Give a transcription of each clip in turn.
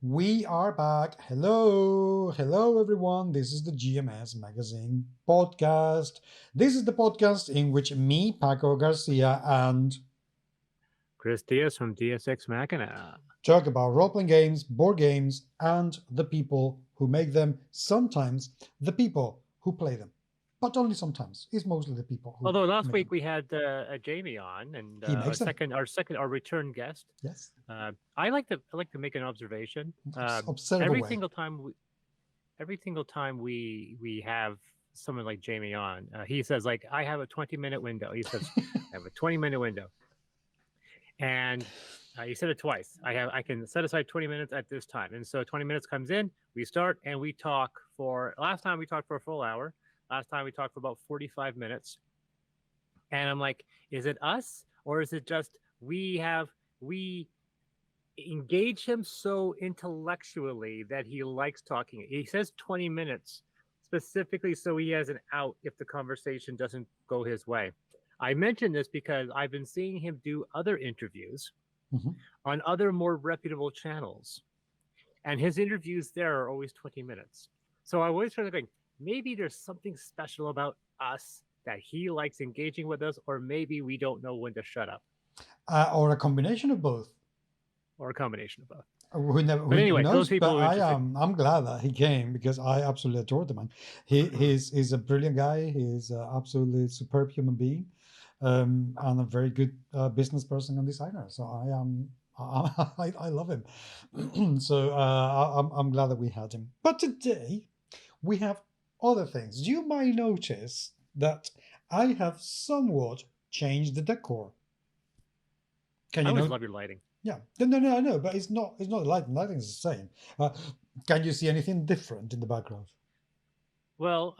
We are back. Hello, everyone. This is the GMS Magazine podcast. This is the podcast in which me, Paco Garcia, and Chris Diaz from DSX Machina. talk about role playing games, board games, and the people who make them. Sometimes the people who play them, but only sometimes. It's mostly the people who Although last make week them. we had Jamie on, and He makes them. our return guest. Yes. I like to make an observation. Observe Every away. single time we have someone like Jamie on, he says like I have a 20-minute window. He says I have a 20-minute window, and he said it twice. I can set aside 20 minutes at this time, and so 20 minutes comes in. We start and we talk for. Last time we talked for a full hour. Last time we talked for about 45 minutes. And I'm like, is it us or is it just we engage him so intellectually that he likes talking? He says 20 minutes specifically so he has an out if the conversation doesn't go his way. I mention this because I've been seeing him do other interviews Mhm. on other more reputable channels. And his interviews there are always 20 minutes. So I always try to think maybe there's something special about us that he likes engaging with us, or maybe we don't know when to shut up, Or a combination of both. or a combination of both. Who But anyway, for knows? those people But who are interested, I'm glad that he came because I absolutely adore the man. He's a brilliant guy. He's an absolutely superb human being, and a very good business person and designer. So I am. I love him. So I'm glad that we had him. But today we have other things. You might notice that I have somewhat changed the decor. Can I you always know? love your lighting. Yeah. No, I know, but it's not the lighting. Lighting is the same. Can you see anything different in the background? Well,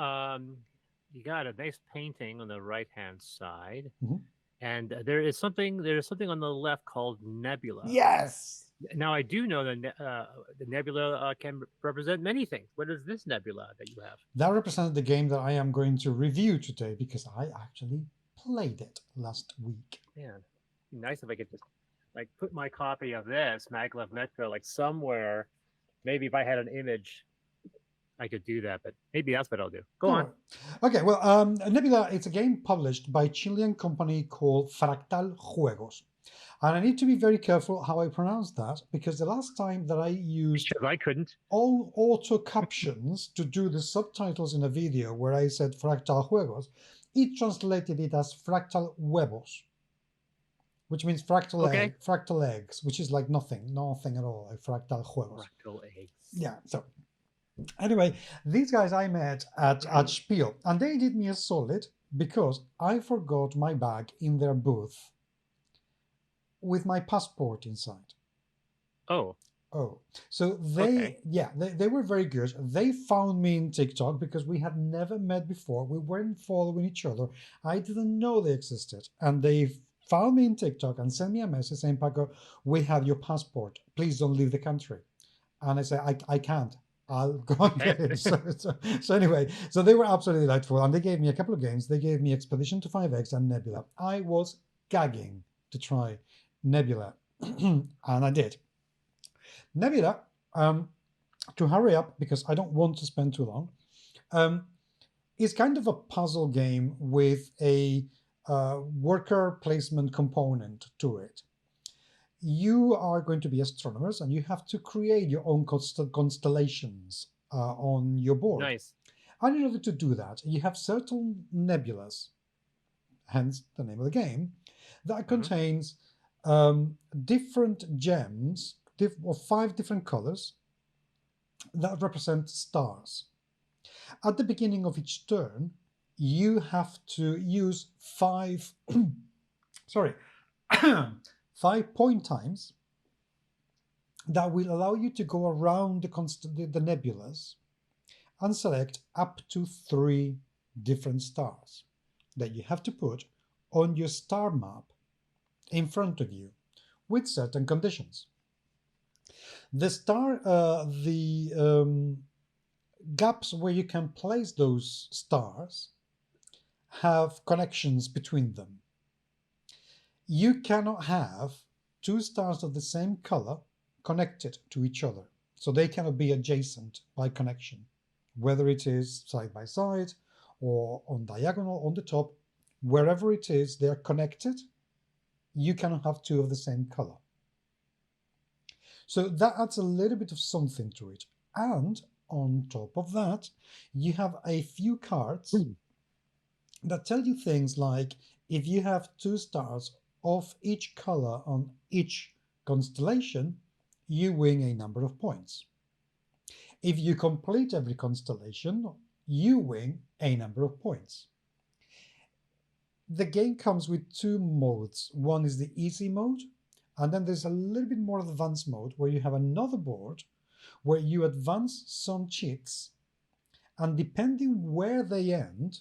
you got a nice painting on the right hand side, Mhm. and there is something on the left called Nebula. Yes. Now I do know that the nebula can represent many things. What is this nebula that you have? That represents the game that I am going to review today because I actually played it last week. Man, nice if I could just like put my copy of this Maglev Metro like somewhere. Maybe if I had an image, I could do that. But maybe that's what I'll do. Go Don't on. worry. Okay, well, Nebula, it's a game published by a Chilean company called Fractal Juegos. And I need to be very careful how I pronounce that because the last time that I used Because I couldn't. all auto captions to do the subtitles in a video where I said Fractal Juegos, it translated it as Fractal Huevos, which means Okay. fractal eggs, which is like nothing at all, like Fractal Juegos. Fractal eggs. Yeah, so anyway, these guys I met at Spiel, and they did me a solid because I forgot my bag in their booth with my passport inside. Oh, Oh, so okay. they were very good. They found me in TikTok because we had never met before. We weren't following each other. I didn't know they existed. And they found me in TikTok and sent me a message saying, Paco, we have your passport. Please don't leave the country. And I said, I can't. I'll go and Okay. get it. So anyway, so they were absolutely delightful. And they gave me a couple of games. They gave me Expedition to 5X and Nebula. I was gagging to try Nebula. And I did. Nebula, to hurry up because I don't want to spend too long, um, is kind of a puzzle game with a worker placement component to it. You are going to be astronomers and you have to create your own constellations on your board. Nice. And in order to do that, you have certain nebulas, hence the name of the game, that Hmm. contains different gems of 5 different colors that represent stars. At the beginning of each turn, you have to use five, sorry, 5 point times that will allow you to go around the nebulas and select up to 3 different stars that you have to put on your star map in front of you with certain conditions. The gaps where you can place those stars have connections between them. You cannot have 2 stars of the same color connected to each other. So they cannot be adjacent by connection, whether it is side by side or on diagonal on the top, wherever it is, they are connected. You cannot have two of the same color. So that adds a little bit of something to it. And on top of that, you have a few cards that tell you things like if you have 2 stars of each color on each constellation, you win a number of points. If you complete every constellation, you win a number of points. The game comes with 2 modes. One is the easy mode, and then there's a little bit more advanced mode where you have another board where you advance some cheats, and depending where they end,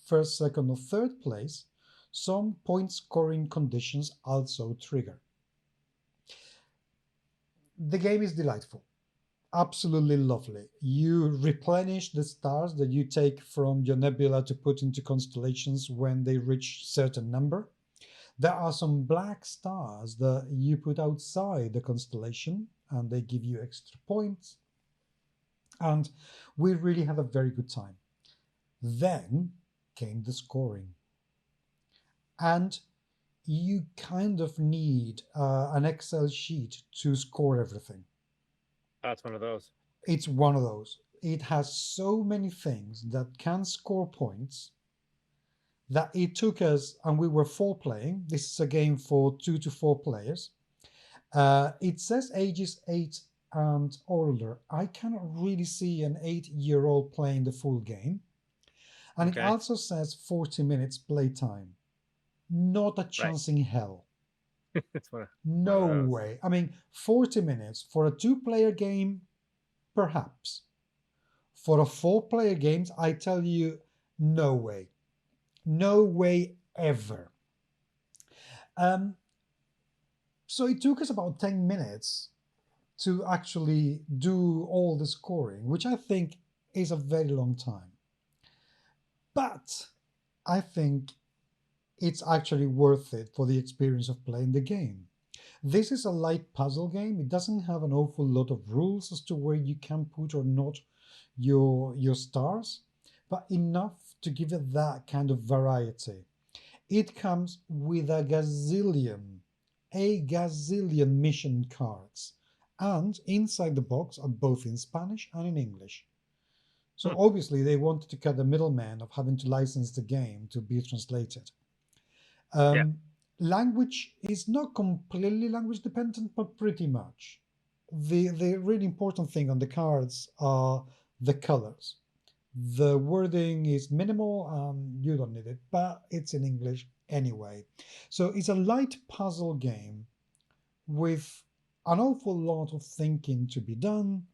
first, second, or third place, some point scoring conditions also trigger. The game is delightful. Absolutely lovely. You replenish the stars that you take from your nebula to put into constellations when they reach certain number. There are some black stars that you put outside the constellation and they give you extra points. And we really had a very good time. Then came the scoring. And you kind of need an Excel sheet to score everything. That's one of those. It's one of those. It has so many things that can score points that it took us, and we were 4 playing. This is a game for 2 to 4 players. It says ages 8 and older. I cannot really see an 8-year-old playing the full game. And Okay. it also says 40 minutes playtime. Not a chance in hell. It's one No of those. way. I mean, 40 minutes for a 2-player game, perhaps. For a 4-player game, I tell you, no way. No way ever. So it took us about 10 minutes to actually do all the scoring, which I think is a very long time. But I think it's actually worth it for the experience of playing the game. This is a light puzzle game. It doesn't have an awful lot of rules as to where you can put or not your stars, but enough to give it that kind of variety. It comes with a gazillion mission cards, and inside the box are both in Spanish and in English. So obviously they wanted to cut the middleman of having to license the game to be translated. Language is not completely language dependent, but pretty much. The really important thing on the cards are the colors. The wording is minimal, you don't need it, but it's in English anyway. So it's a light puzzle game with an awful lot of thinking to be done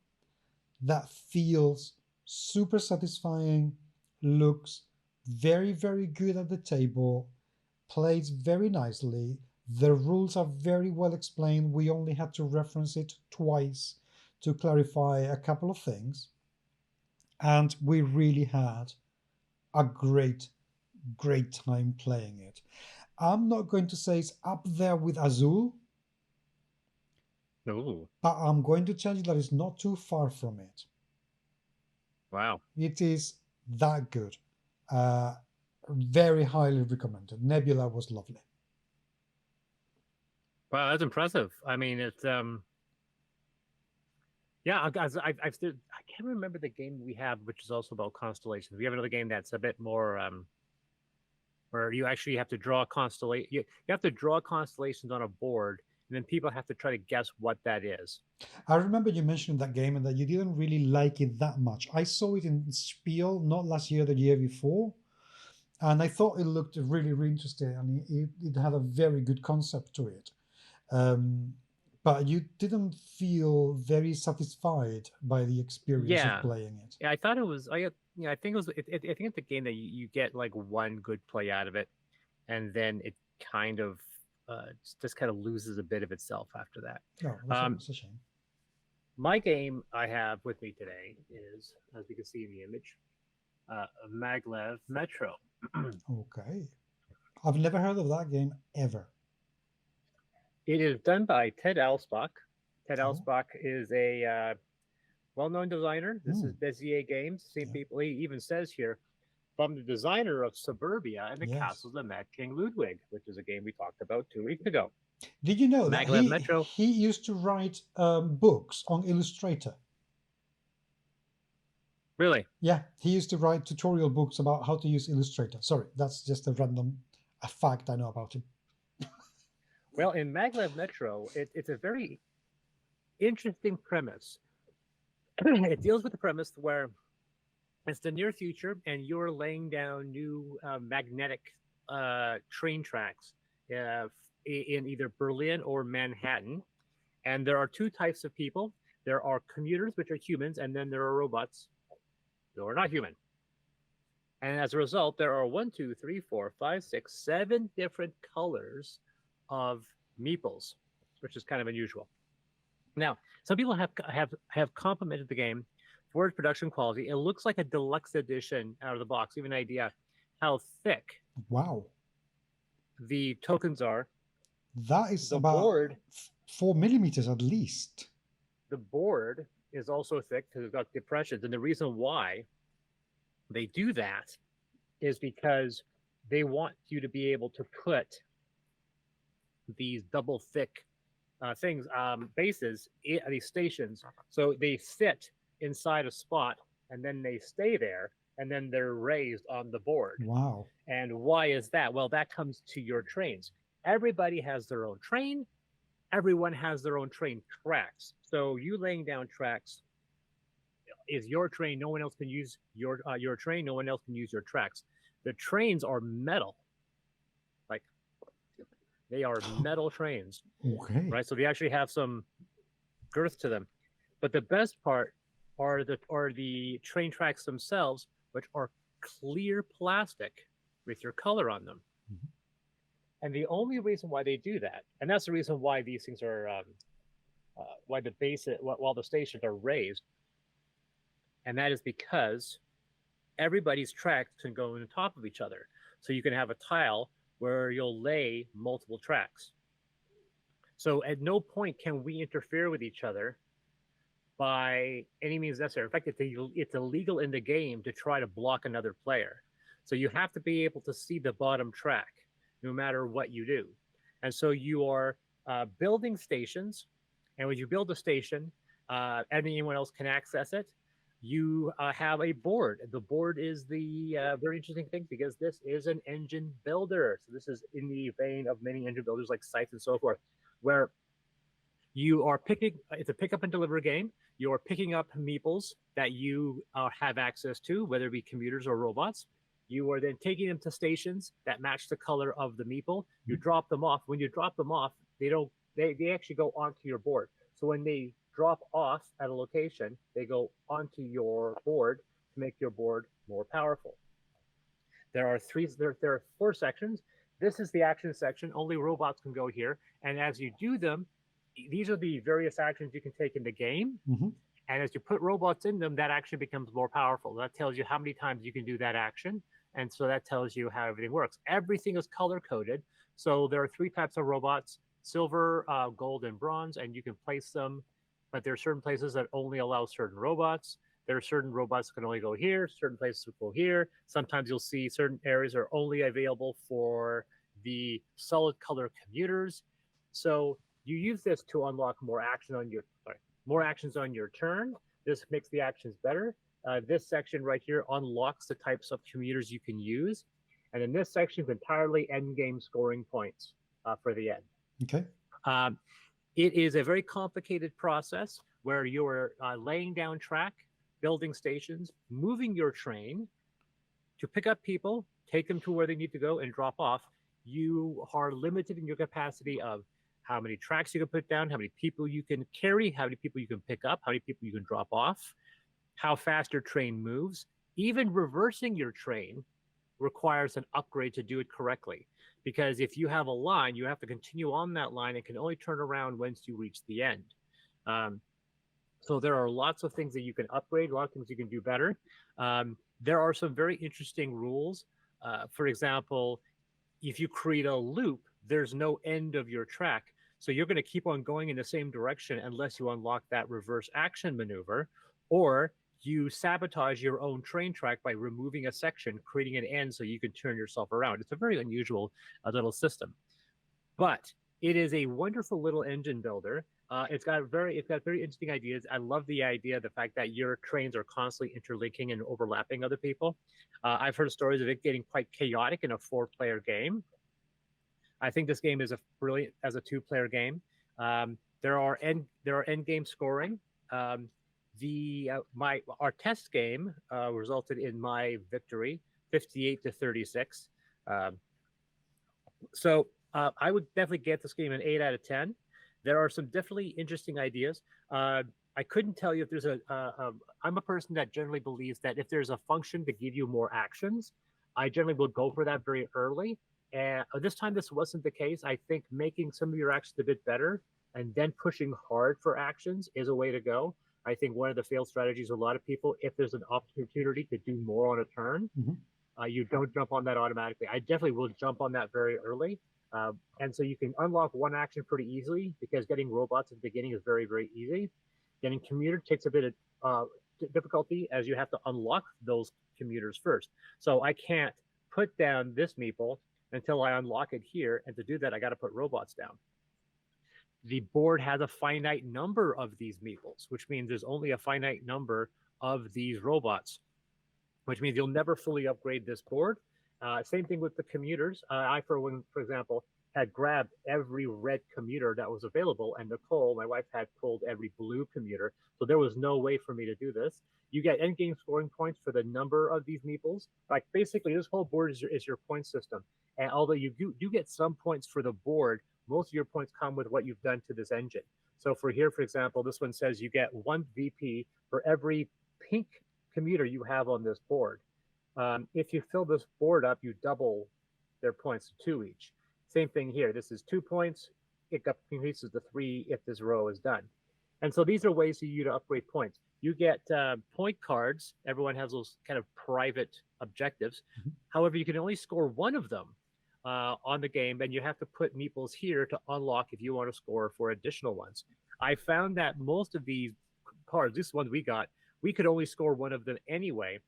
that feels super satisfying, looks very, very good at the table, plays very nicely. The rules are very well explained. We only had to reference it twice to clarify a couple of things. And we really had a great, great time playing it. I'm not going to say it's up there with Azul, but I'm going to tell you that it's not too far from it. Wow. It is that good. Very highly recommended. Nebula was lovely. Wow, that's impressive. I mean, it's yeah. Guys, I can't remember the game we have, which is also about constellations. We have another game that's a bit more where you actually have to draw constellation. You have to draw constellations on a board, and then people have to try to guess what that is. I remember you mentioning that game and that you didn't really like it that much. I saw it in Spiel, not last year, the year before, and I thought it looked really, really interesting, and it had a very good concept to it. But you didn't feel very satisfied by the experience of playing it. Yeah, I thought it was. I think it was. I think it's a game that you get like one good play out of it, and then it kind of just kind of loses a bit of itself after that. No, that's a shame. My game I have with me today is, as you can see in the image, Maglev Metro. Okay, I've never heard of that game ever. It is done by Ted Alspach. Ted Alspach is a well-known designer. This is Bezier Games. Same Yeah. people. He even says here, from the designer of Suburbia and the Yes. Castles of Mad King Ludwig, which is a game we talked about 2 weeks ago. Did you know that Maglev Metro. he used to write books on Illustrator? Really? Yeah, he used to write tutorial books about how to use Illustrator. Sorry, that's just a random fact I know about him. Well, in Maglev Metro, it's a very interesting premise. It deals with the premise where it's the near future, and you're laying down new magnetic train tracks in either Berlin or Manhattan. And there are two types of people. There are commuters, which are humans, and then there are robots who are not human. And as a result, there are 1, 2, 3, 4, 5, 6, 7 different colors of meeples, which is kind of unusual. Now, some people have complimented the game for its production quality. It looks like a deluxe edition out of the box. Even an idea how thick the tokens are. That is the about board, 4 millimeters at least. The board is also thick because it's got depressions. And the reason why they do that is because they want you to be able to put these double thick bases, these stations. So they sit inside a spot and then they stay there and then they're raised on the board. Wow. And why is that? Well, that comes to your trains. Everybody has their own train. Everyone has their own train tracks. So you laying down tracks is your train. No one else can use your train. No one else can use your tracks. The trains are metal. Like, they are metal trains. Okay. Right? So they actually have some girth to them. But the best part are the train tracks themselves, which are clear plastic with your color on them. Mm-hmm. And the only reason why they do that, and that's the reason why these things are, why the stations are raised, and that is because everybody's tracks can go on top of each other. So you can have a tile where you'll lay multiple tracks. So at no point can we interfere with each other by any means necessary. In fact, it's illegal in the game to try to block another player. So you have to be able to see the bottom track no matter what you do. And so you are building stations, and when you build a station, anyone else can access it. You have a board. The board is the very interesting thing because this is an engine builder. So this is in the vein of many engine builders like Scythe and so forth, where you are it's a pick up and deliver game. You're picking up meeples that you have access to, whether it be commuters or robots. You are then taking them to stations that match the color of the meeple. You drop them off. When you drop them off, they actually go onto your board. So when they drop off at a location, they go onto your board to make your board more powerful. There are 4 sections. This is the action section. Only robots can go here. And as you do them, these are the various actions you can take in the game. Mm-hmm. And as you put robots in them, that action becomes more powerful. That tells you how many times you can do that action. And so that tells you how everything works. Everything is color-coded. So there are 3 types of robots: silver, gold, and bronze. And you can place them, but there are certain places that only allow certain robots. There are certain robots that can only go here, certain places will go here. Sometimes you'll see certain areas are only available for the solid color commuters. So you use this to unlock more actions on your turn. This makes the actions better. This section right here unlocks the types of commuters you can use. And then this section is entirely end game scoring points for the end. Okay. It is a very complicated process where you're laying down track, building stations, moving your train to pick up people, take them to where they need to go, and drop off. You are limited in your capacity of how many tracks you can put down, how many people you can carry, how many people you can pick up, how many people you can drop off, how fast your train moves. Even reversing your train requires an upgrade to do it correctly. Because if you have a line, you have to continue on that line and can only turn around once you reach the end. So there are lots of things that you can upgrade, a lot of things you can do better. There are some very interesting rules. For example, if you create a loop, there's no end of your track. So you're going to keep on going in the same direction unless you unlock that reverse action maneuver, or you sabotage your own train track by removing a section, creating an end so you can turn yourself around. It's a very unusual little system, but it is a wonderful little engine builder. It's got very interesting ideas. I love the idea, the fact that your trains are constantly interlinking and overlapping other people. I've heard stories of it getting quite chaotic in a 4-player game. I think this game is brilliant as a 2-player game. There are end game scoring. Our test game resulted in my victory, 58-36. So I would definitely get this game an 8 out of 10. There are some definitely interesting ideas. I couldn't tell you if there's I'm a person that generally believes that if there's a function to give you more actions, I generally will go for that very early. And this time, this wasn't the case. I think making some of your actions a bit better and then pushing hard for actions is a way to go. I think one of the failed strategies, a lot of people, if there's an opportunity to do more on a turn, you don't jump on that automatically. I definitely will jump on that very early. And so you can unlock one action pretty easily, because getting robots at the beginning is very, very easy. Getting commuter takes a bit of difficulty, as you have to unlock those commuters first. So I can't put down this meeple until I unlock it here. And to do that, I got to put robots down. The board has a finite number of these meeples, which means there's only a finite number of these robots, which means you'll never fully upgrade this board. Same thing with the commuters. For example, had grabbed every red commuter that was available, and Nicole, my wife, had pulled every blue commuter. So there was no way for me to do this. You get endgame scoring points for the number of these meeples. Like, basically, this whole board is your point system. And although you do get some points for the board, most of your points come with what you've done to this engine. So for example, this one says you get 1 VP for every pink commuter you have on this board. If you fill this board up, you double their points to 2 each. Same thing here. This is 2 points. It increases to 3 if this row is done. And so these are ways for you to upgrade points. You get point cards. Everyone has those kind of private objectives. However, you can only score one of them on the game, and you have to put meeples here to unlock if you want to score for additional ones. I found that most of these cards, this one we got, we could only score one of them anyway.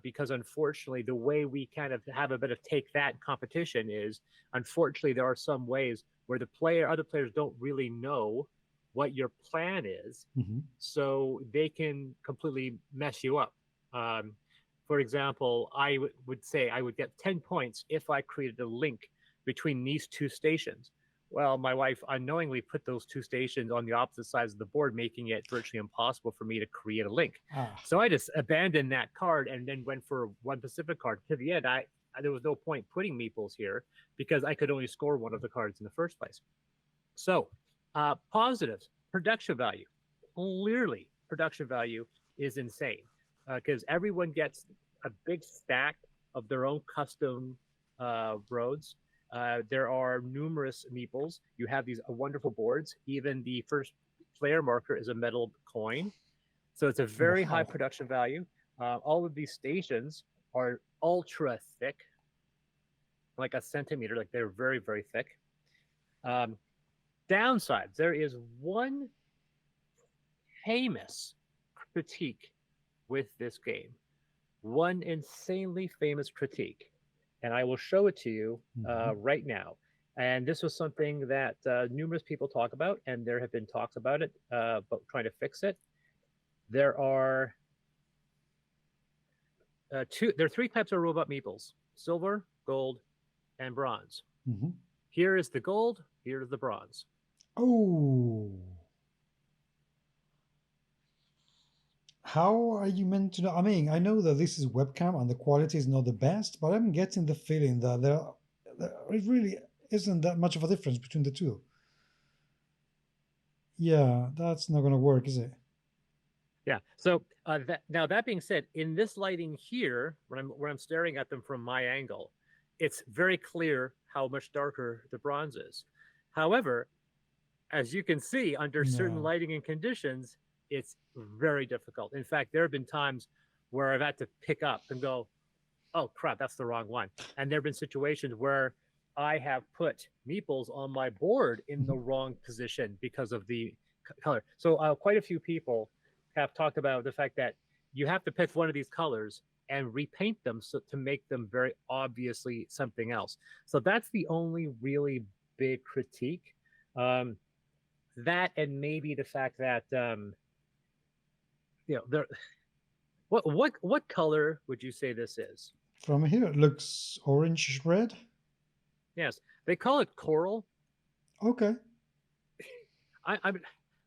Because unfortunately, the way we kind of have a bit of take that competition is, unfortunately, there are some ways where other players don't really know what your plan is, so they can completely mess you up. For example, I would say I would get 10 points if I created a link between these 2 stations. Well, my wife unknowingly put those 2 stations on the opposite sides of the board, making it virtually impossible for me to create a link. So I just abandoned that card and then went for one Pacific card. To the end, there was no point putting meeples here, because I could only score one of the cards in the first place. So positives, production value. Clearly, production value is insane, because everyone gets a big stack of their own custom roads. There are numerous meeples. You have these wonderful boards. Even the first player marker is a metal coin. So it's a very high production value. All of these stations are ultra thick, like a centimeter. Like, they're very, very thick. Downsides, there is one famous critique with this game. One insanely famous critique. And I will show it to you right now. And this was something that numerous people talk about, and there have been talks about it, about trying to fix it. There are 3 types of robot meeples: silver, gold, and bronze. Here is the gold, here is the bronze. Oh. How are you meant to know? I mean, I know that this is webcam and the quality is not the best, but I'm getting the feeling that it really isn't that much of a difference between the two. Yeah, that's not going to work, is it? Yeah. So now, that being said, in this lighting here, where I'm staring at them from my angle, it's very clear how much darker the bronze is. However, as you can see, under certain lighting and conditions, it's very difficult. In fact, there have been times where I've had to pick up and go, oh, crap, that's the wrong one. And there have been situations where I have put meeples on my board in the wrong position because of the color. So quite a few people have talked about the fact that you have to pick one of these colors and repaint them to make them very obviously something else. So that's the only really big critique. That and maybe the fact that there. What color would you say this is? From here, it looks orange red. Yes, they call it coral. Okay. I'm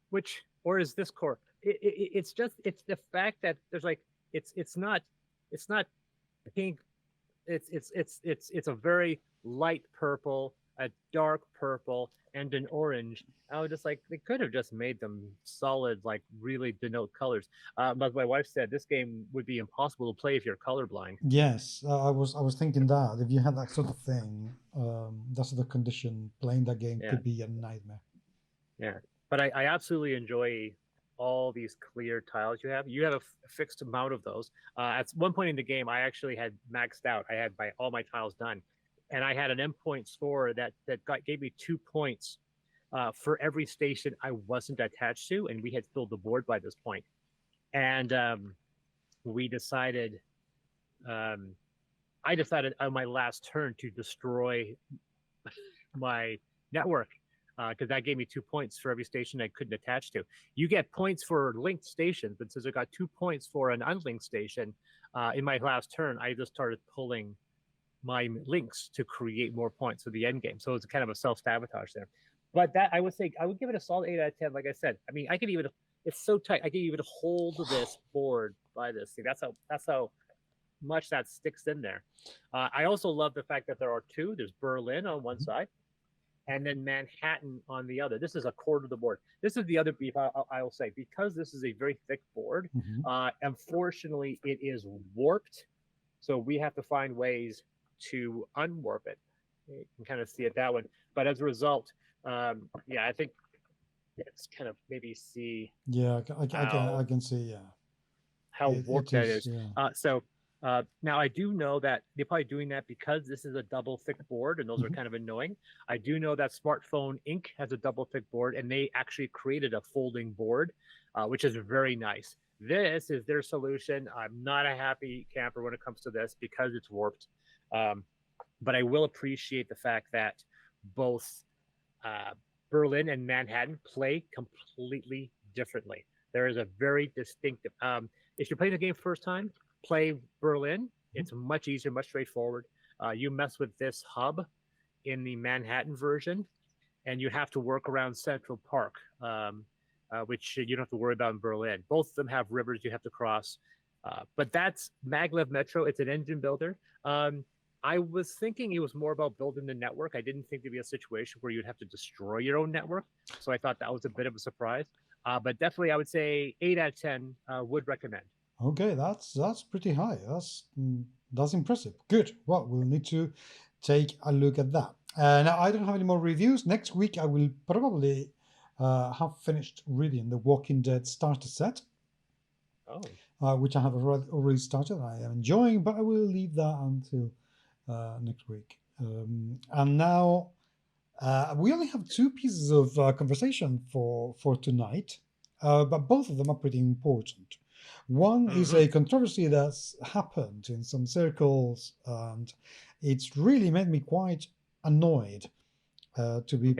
which or is this coral? It's just it's the fact that there's like it's not pink. It's a very light purple, a dark purple, and an orange. I was just like they could have just made them solid, like really denote colors. But my wife said this game would be impossible to play if you're colorblind. Yes, I was thinking that if you had that sort of thing, that sort of condition, playing that game Yeah, could be a nightmare. yeah. But I absolutely enjoy all these clear tiles you have. You have a fixed amount of those. At one point in the game, I actually had maxed out. I had all my tiles done, and I had an endpoint score that gave me 2 points for every station I wasn't attached to, and we had filled the board by this point. And we decided, I decided on my last turn to destroy my network because that gave me 2 points for every station I couldn't attach to. You get points for linked stations, but since I got 2 points for an unlinked station, in my last turn, I just started pulling my links to create more points for the end game. So it's kind of a self-sabotage there. But that I would say I would give it a solid 8 out of 10. Like I said, I mean, I could even it's so tight. I could even hold this board by this thing. That's how much that sticks in there. I also love the fact that there are two. There's Berlin on one side, and then Manhattan on the other. This is a quarter of the board. This is the other beef I will say. Because this is a very thick board, unfortunately, it is warped. So we have to find ways to unwarp it. You can kind of see it that one. But as a result, I think it's kind of maybe see Yeah, I can see. Yeah, how warped that is. Yeah. Now I do know that they're probably doing that because this is a double thick board, and those are kind of annoying. I do know that Smartphone Inc. has a double thick board, and they actually created a folding board, which is very nice. This is their solution. I'm not a happy camper when it comes to this because it's warped. But I will appreciate the fact that both Berlin and Manhattan play completely differently. There is a very distinctive. If you're playing the game first time, play Berlin. It's much easier, much straightforward. You mess with this hub in the Manhattan version, and you have to work around Central Park, which you don't have to worry about in Berlin. Both of them have rivers you have to cross. But that's Maglev Metro. It's an engine builder. I was thinking it was more about building the network. I didn't think there'd be a situation where you'd have to destroy your own network. So I thought that was a bit of a surprise. But definitely, I would say 8 out of 10 would recommend. Okay, that's pretty high. That's impressive. Good. Well, we'll need to take a look at that. Now, I don't have any more reviews. Next week, I will probably have finished reading the Walking Dead starter set. Which I have already started. I am enjoying, but I will leave that until next week. And now we only have two pieces of conversation for tonight, but both of them are pretty important. One is a controversy that's happened in some circles, and it's really made me quite annoyed, to be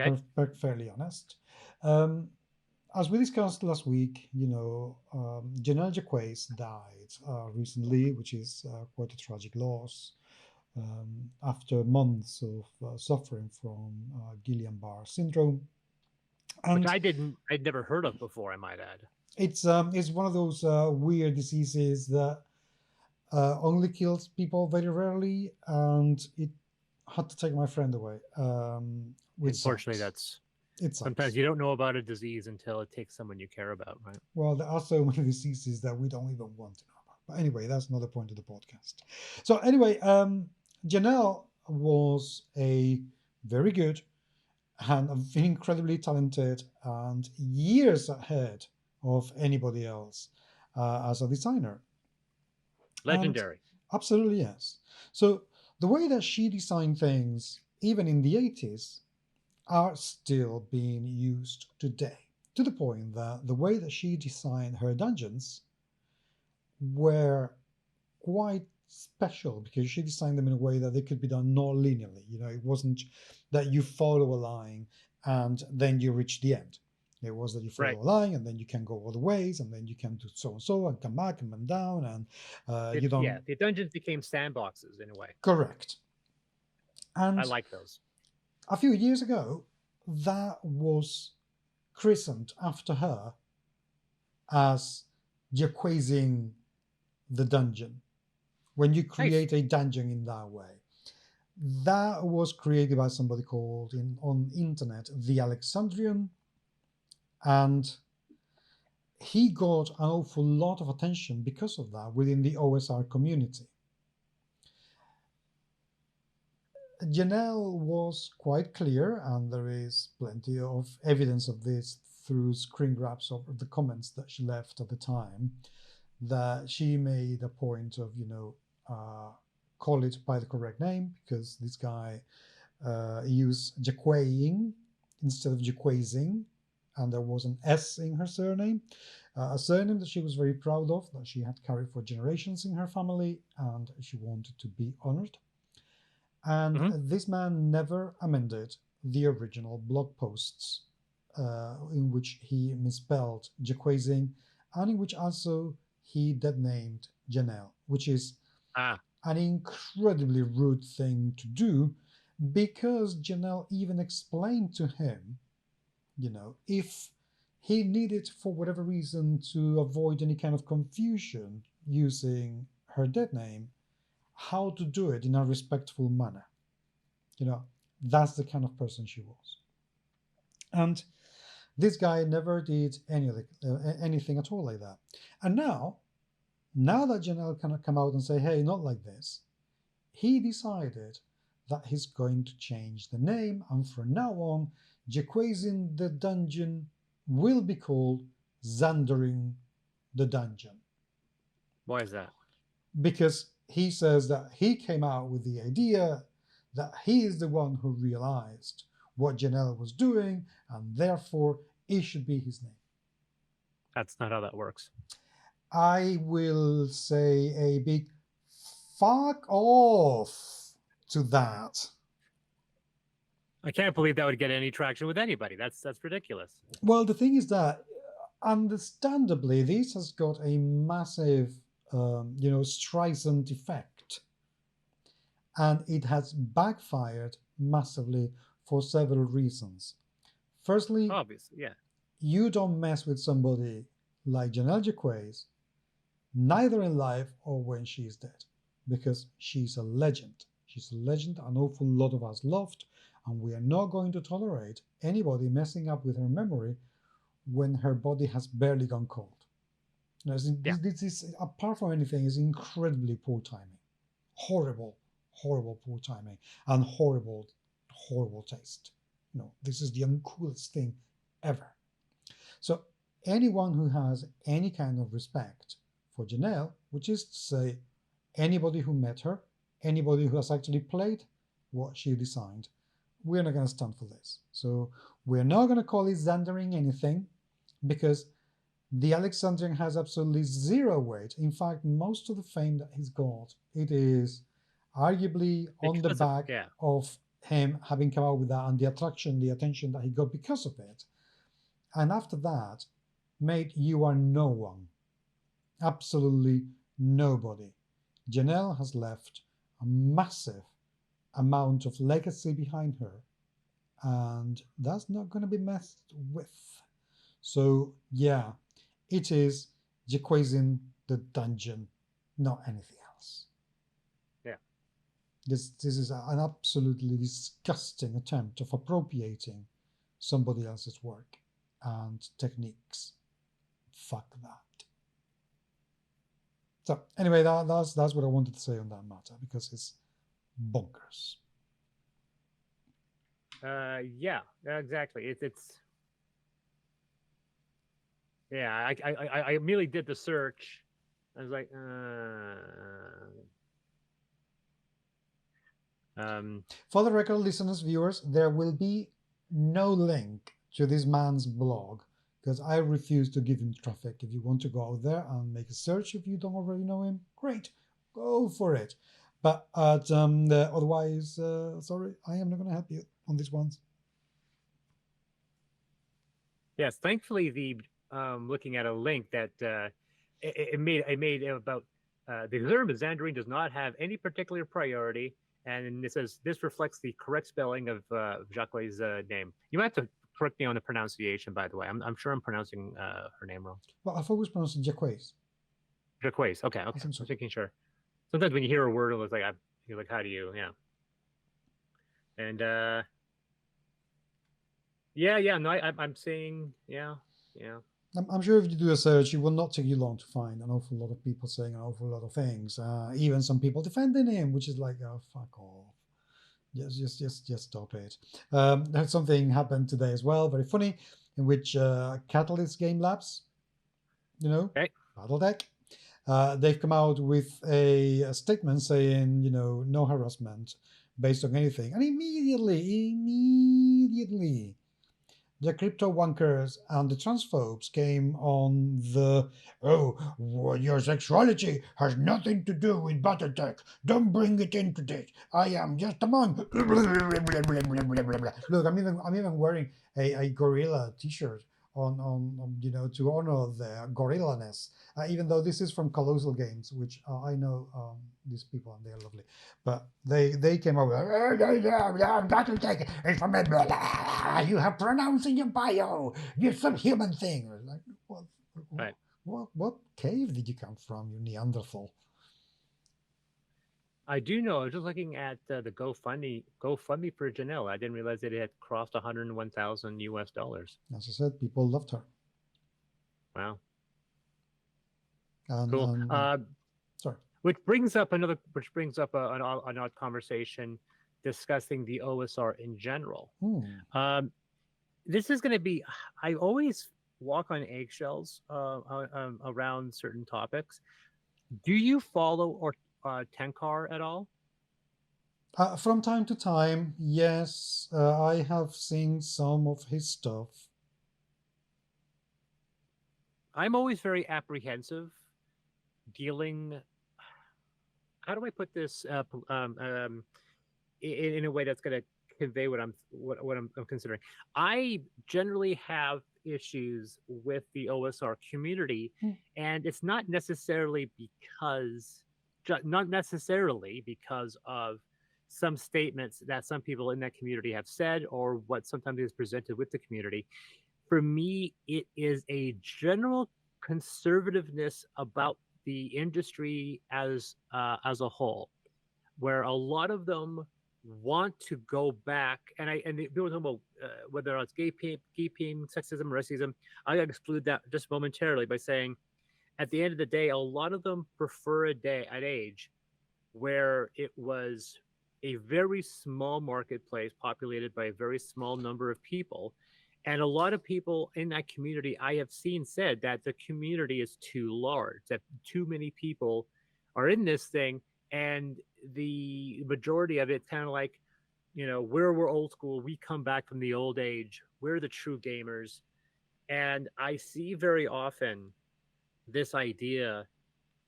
fairly honest. As we discussed last week, Janelle Jacques died recently, which is quite a tragic loss. After months of suffering from Guillain-Barré syndrome, and which I'd never heard of before, I might add. It's one of those weird diseases that only kills people very rarely, and it had to take my friend away. Unfortunately, sometimes you don't know about a disease until it takes someone you care about, right? Well, there are so many diseases that we don't even want to know about. But anyway, that's not the point of the podcast. So anyway, Janelle was a very good and incredibly talented and years ahead of anybody else as a designer. Legendary. And absolutely, yes. So the way that she designed things even in the 80s, are still being used today, to the point that the way that she designed her dungeons were quite special because she designed them in a way that they could be done non linearly. It wasn't that you follow a line and then you reach the end. It was that you follow Right. a line and then you can go all the ways and then you can do so and so and come back and come down and you don't. The dungeons became sandboxes in a way. Correct. I And like those. a few years ago, that was christened after her as Jaquazing the dungeon. When you create a dungeon in that way, that was created by somebody called on internet the Alexandrian, and he got an awful lot of attention because of that within the OSR community. Janelle was quite clear, and there is plenty of evidence of this through screen grabs of the comments that she left at the time, that she made a point of, call it by the correct name, because this guy used Jaquaying instead of Jaquazing, and there was an S in her surname, a surname that she was very proud of, that she had carried for generations in her family, and she wanted to be honored. And this man never amended the original blog posts in which he misspelled Jaquazing, and in which also he dead named Janelle, which is an incredibly rude thing to do, because Janelle even explained to him, if he needed, for whatever reason, to avoid any kind of confusion using her dead name, how to do it in a respectful manner. That's the kind of person she was. And this guy never did anything at all like that. And now that Janelle cannot come out and say, hey, not like this, he decided that he's going to change the name, and from now on, Jaquazing the dungeon will be called Xandering the dungeon. Why is that? Because he says that he came out with the idea that he is the one who realized what Janelle was doing, and therefore it should be his name. That's not how that works. I will say a big fuck off to that. I can't believe that would get any traction with anybody. That's ridiculous. Well, the thing is that, understandably, this has got a massive, Streisand effect, and it has backfired massively for several reasons. Firstly, obviously, yeah, you don't mess with somebody like Janelle Jaquays, neither in life or when she's dead, because she's a legend. She's a legend an awful lot of us loved, and we are not going to tolerate anybody messing up with her memory when her body has barely gone cold. This is, apart from anything, is incredibly poor timing. Horrible poor timing, and horrible taste. This is the uncoolest thing ever. So anyone who has any kind of respect for Janelle, which is to say anybody who met her, anybody who has actually played what she designed, we're not going to stand for this. So we're not going to call it Xandering anything, because the Alexandrian has absolutely zero weight. In fact, most of the fame that he's got, it is arguably on the back of him having come out with that, and the attention that he got because of it. And after that, mate, you are no one. Absolutely nobody. Janelle has left a massive amount of legacy behind her, and that's not going to be messed with. So yeah, it is Jaquazing the dungeon, not anything else. Yeah. This is an absolutely disgusting attempt of appropriating somebody else's work and techniques. Fuck that. So anyway, that's what I wanted to say on that matter, because it's bonkers. Yeah, exactly. It's yeah. I immediately did the search. I was like, For the record, listeners, viewers, there will be no link to this man's blog because I refuse to give him traffic. If you want to go out there and make a search, if you don't already know him, great, go for it. But otherwise, sorry, I am not going to help you on this one. Yes, thankfully, the looking at a link that it made about the Zerm of Xandrine does not have any particular priority, and it says this reflects the correct spelling of Jacques' name. You might have to correct me on the pronunciation, by the way. I'm sure I'm pronouncing her name wrong. Well, I've always pronounced it Jacques. Jacques. Okay. I think so. I'm making sure. Sometimes when you hear a word, it's like you're like, how do you? Yeah. And yeah. No, I'm saying yeah. I'm sure if you do a search, it will not take you long to find an awful lot of people saying an awful lot of things. Even some people defending him, which is like, oh, fuck off. Just stop it. There's something happened today as well, very funny, in which Catalyst Game Labs, Okay. Battletech, they've come out with a statement saying, no harassment based on anything. And immediately, the crypto wankers and the transphobes came on the, your sexuality has nothing to do with Battletech. Don't bring it into this. I am just a monk. Look, I'm even wearing a gorilla t-shirt on to honor their gorillaness. Even though this is from Colossal Games, which I know these people and they're lovely, but they came up with Battletech is from you have pronounced in your bio, you're some human thing. Like what cave did you come from, you Neanderthal? I do know. I was just looking at the GoFundMe for Janelle. I didn't realize that it had crossed $101,000 US. As I said, people loved her. Wow. Cool. Sorry. Which brings up an odd conversation discussing the OSR in general. This is going to be. I always walk on eggshells around certain topics. Do you follow or Tenkar at all? From time to time, yes. I have seen some of his stuff. I'm always very apprehensive dealing. How do I put this in a way that's going to convey what I'm considering? I generally have issues with the OSR community, and it's not necessarily because of some statements that some people in that community have said or what sometimes is presented with the community. For me, it is a general conservativeness about the industry as a whole, where a lot of them want to go back, and people talking about whether it's gaping, sexism, racism. I exclude that just momentarily by saying, at the end of the day, a lot of them prefer an age where it was a very small marketplace populated by a very small number of people. And a lot of people in that community I have seen said that the community is too large, that too many people are in this thing. And the majority of it kind of like, we're old school. We come back from the old age. We're the true gamers. And I see very often this idea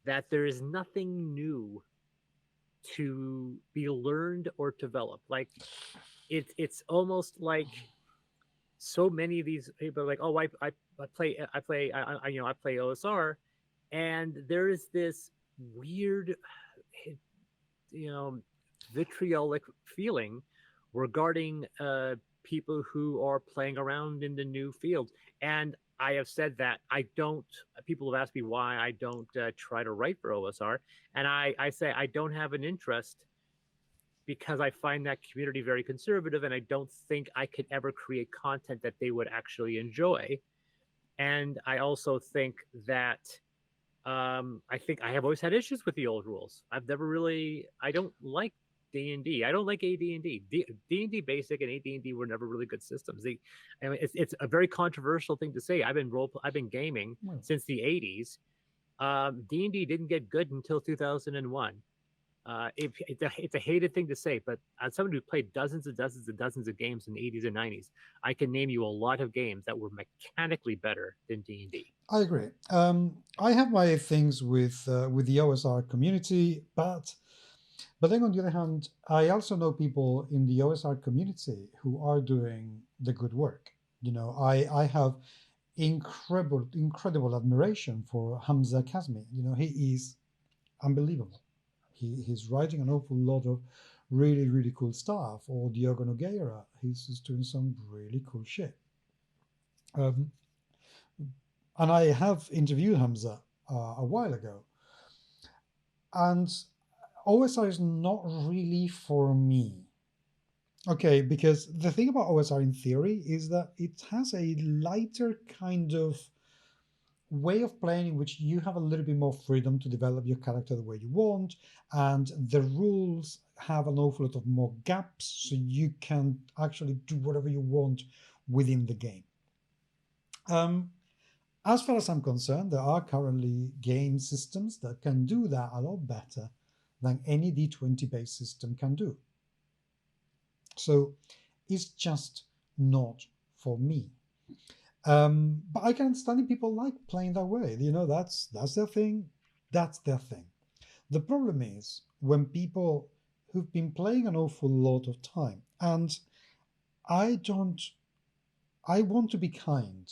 that there is nothing new to be learned or developed. Like it's almost like so many of these people are like, oh, I play OSR, and there is this weird, vitriolic feeling regarding people who are playing around in the new field. And I have said that people have asked me why I don't try to write for OSR. And I say I don't have an interest because I find that community very conservative, and I don't think I could ever create content that they would actually enjoy. And I also think that I think I have always had issues with the old rules. I don't like D&D. I don't like AD&D. D&D Basic and AD&D were never really good systems. It's a very controversial thing to say. I've been gaming since the 80s. D&D didn't get good until 2001. It's a hated thing to say, but as someone who played dozens and dozens and dozens of games in the 80s and 90s, I can name you a lot of games that were mechanically better than D&D. I agree. I have my things with the OSR community, but then on the other hand, I also know people in the OSR community who are doing the good work. I have incredible admiration for Hamza Kazmi. He is unbelievable. He's writing an awful lot of really cool stuff. Or Diogo Nogueira, he's just doing some really cool shit. Um, and I have interviewed Hamza a while ago, and OSR is not really for me. Okay, because the thing about OSR in theory is that it has a lighter kind of way of playing in which you have a little bit more freedom to develop your character the way you want, and the rules have an awful lot of more gaps, so you can actually do whatever you want within the game. As far as I'm concerned, there are currently game systems that can do that a lot better than any D20 based system can do. So it's just not for me. But I can understand people like playing that way. That's their thing. That's their thing. The problem is when people who've been playing an awful lot of time, and I don't, I want to be kind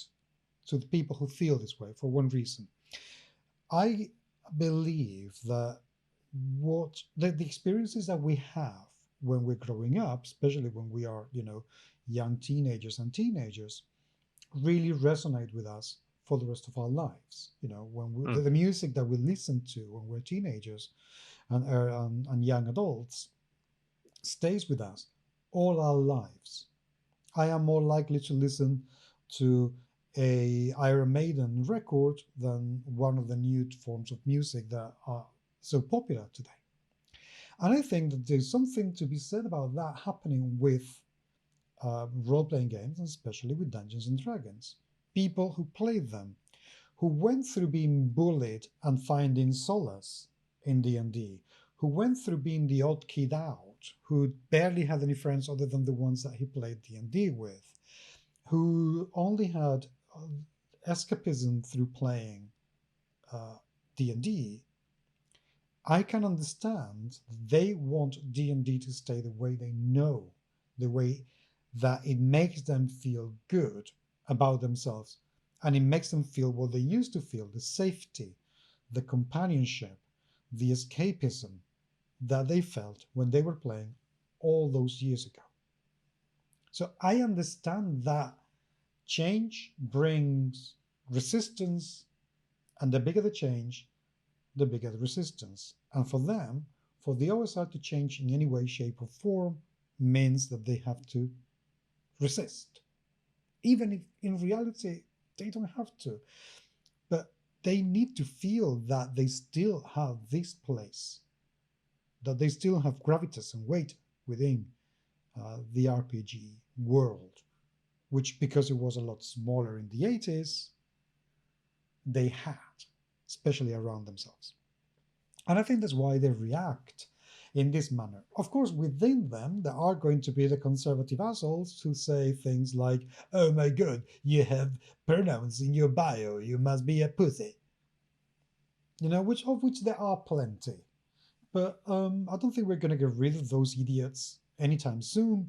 to the people who feel this way for one reason. I believe that the experiences that we have when we're growing up, especially when we are, young teenagers, really resonate with us for the rest of our lives. The music that we listen to when we're teenagers and young adults stays with us all our lives. I am more likely to listen to a Iron Maiden record than one of the new forms of music that are so popular today. And I think that there's something to be said about that happening with role playing games, and especially with Dungeons and Dragons. People who played them, who went through being bullied and finding solace in D&D, who went through being the odd kid out, who barely had any friends other than the ones that he played D&D with, who only had escapism through playing D&D. I can understand they want D&D to stay the way they know, the way that it makes them feel good about themselves, and it makes them feel what they used to feel, the safety, the companionship, the escapism that they felt when they were playing all those years ago. So I understand that change brings resistance, and the bigger the change, the bigger the resistance. And for them, for the OSR to change in any way, shape, or form means that they have to resist. Even if in reality they don't have to. But they need to feel that they still have this place, that they still have gravitas and weight within the RPG world, which, because it was a lot smaller in the 80s, they had, especially around themselves. And I think that's why they react in this manner. Of course, within them, there are going to be the conservative assholes who say things like, oh my god, you have pronouns in your bio, you must be a pussy. Of which there are plenty. But I don't think we're going to get rid of those idiots anytime soon.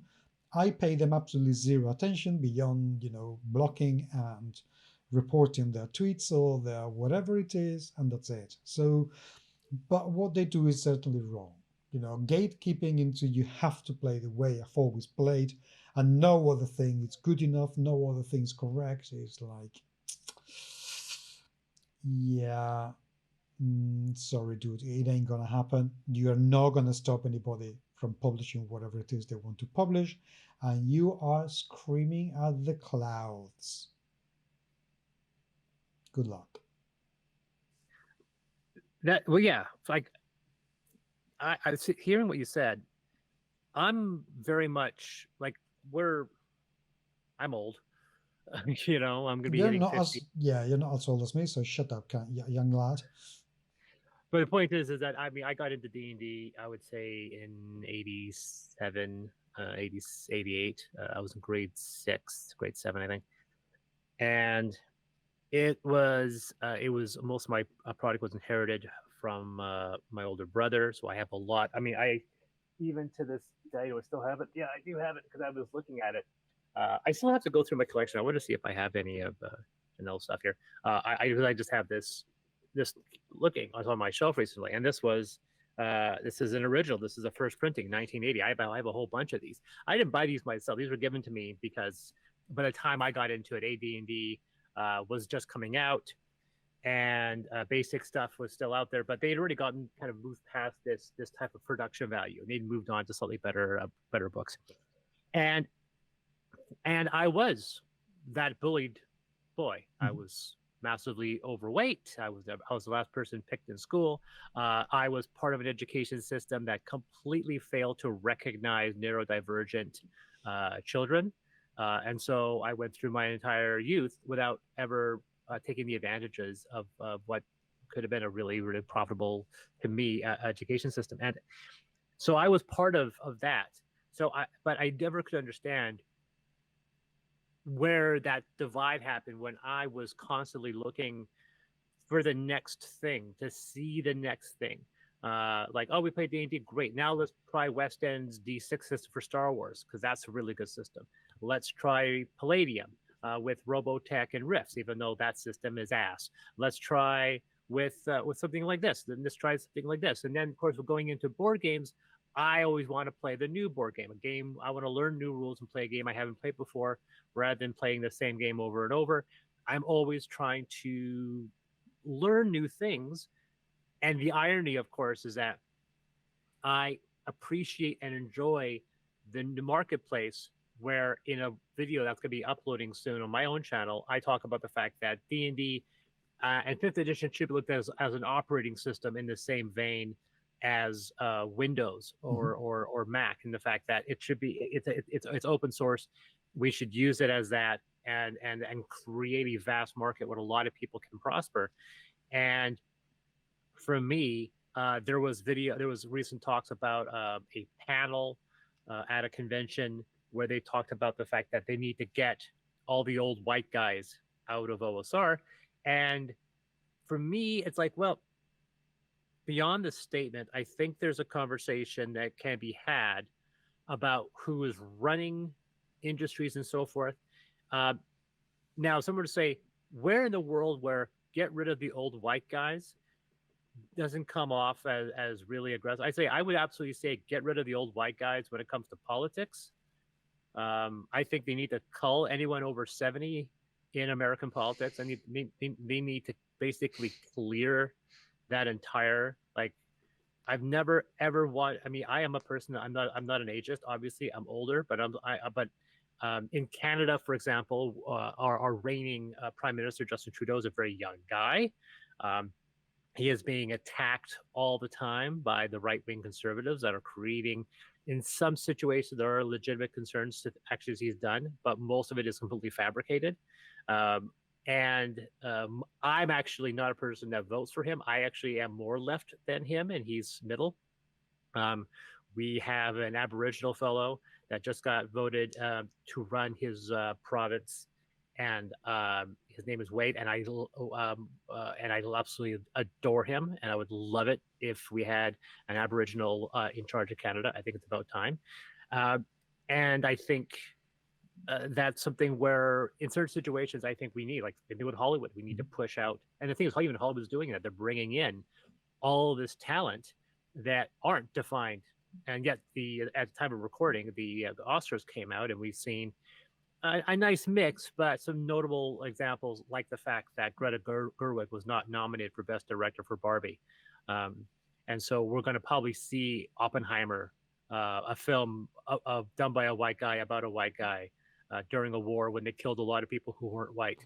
I pay them absolutely zero attention beyond, blocking and reporting their tweets or their whatever it is, and that's it. So, but what they do is certainly wrong. Gatekeeping into you have to play the way I've always played, and no other thing is good enough, no other thing's correct. It's like, yeah, sorry, dude, it ain't gonna happen. You're not gonna stop anybody from publishing whatever it is they want to publish, and you are screaming at the clouds. Good luck. Yeah, like I was hearing what you said. I'm very much like I'm old. I'm going to be You're hitting not 50. as you're not as old as me, so shut up, young lad. But the point is that I mean, I got into D&D, I would say in 87, 80, 88. I was in grade 6, grade 7, I think. And it was most of my product was inherited from my older brother. So I have a lot. I mean, I even to this day, do I still have it? Yeah, I do have it because I was looking at it. I still have to go through my collection. I want to see if I have any of Chanel stuff here. I just have this looking. I was on my shelf recently, and this is an original. This is a first printing, 1980. I have a whole bunch of these. I didn't buy these myself. These were given to me because by the time I got into it, AD&D was just coming out, and basic stuff was still out there, but they had already gotten kind of moved past this type of production value. They'd moved on to slightly better books, and I was that bullied boy. I was massively overweight. I was the last person picked in school. I was part of an education system that completely failed to recognize neurodivergent children. And so I went through my entire youth without ever taking the advantages of what could have been a really, really profitable to me education system. And so I was part of that. But I never could understand where that divide happened when I was constantly looking for the next thing, to see the next thing. Like, oh, we played D&D, great. Now let's try West End's D6 system for Star Wars, because that's a really good system. Let's try Palladium with Robotech and Rifts, even though that system is ass. Let's try with something like this. Then let's try something like this. And then, of course, we're going into board games. I always want to play the new board game, a game I want to learn new rules and play a game I haven't played before, rather than playing the same game over and over. I'm always trying to learn new things. And the irony, of course, is that I appreciate and enjoy the marketplace, where in a video that's going to be uploading soon on my own channel, I talk about the fact that D&D and 5th edition should be looked at as an operating system in the same vein as Windows or Mac, and the fact that it should be it's open source. We should use it as that, and create a vast market where a lot of people can prosper. And for me, there was recent talks about a panel at a convention where they talked about the fact that they need to get all the old white guys out of OSR. And for me, it's like, well, beyond the statement, I think there's a conversation that can be had about who is running industries and so forth. Now, someone to say, where in the world where get rid of the old white guys doesn't come off as really aggressive. I would absolutely say get rid of the old white guys when it comes to politics. I think they need to cull anyone over 70 in American politics. They need to basically clear that entire, like, I've never ever want. I mean, I am a person. I'm not an ageist. Obviously, I'm older, but in Canada, for example, our reigning Prime Minister Justin Trudeau is a very young guy. He is being attacked all the time by the right-wing conservatives that are creating, in some situations, there are legitimate concerns to actions he's done, but most of it is completely fabricated. I'm actually not a person that votes for him. I actually am more left than him, and he's middle. We have an Aboriginal fellow that just got voted to run his province, and his name is Wade, and I absolutely adore him, and I would love it if we had an Aboriginal in charge of Canada. I think it's about time, and I think that's something where, in certain situations, I think we need, like they do with Hollywood, we need to push out. And the thing is, even Hollywood is doing that. They're bringing in all this talent that aren't defined, and yet at the time of recording, the Oscars came out, and we've seen a nice mix, but some notable examples, like the fact that Greta Gerwig was not nominated for Best Director for Barbie. And so we're going to probably see Oppenheimer, a film done by a white guy about a white guy during a war when they killed a lot of people who weren't white.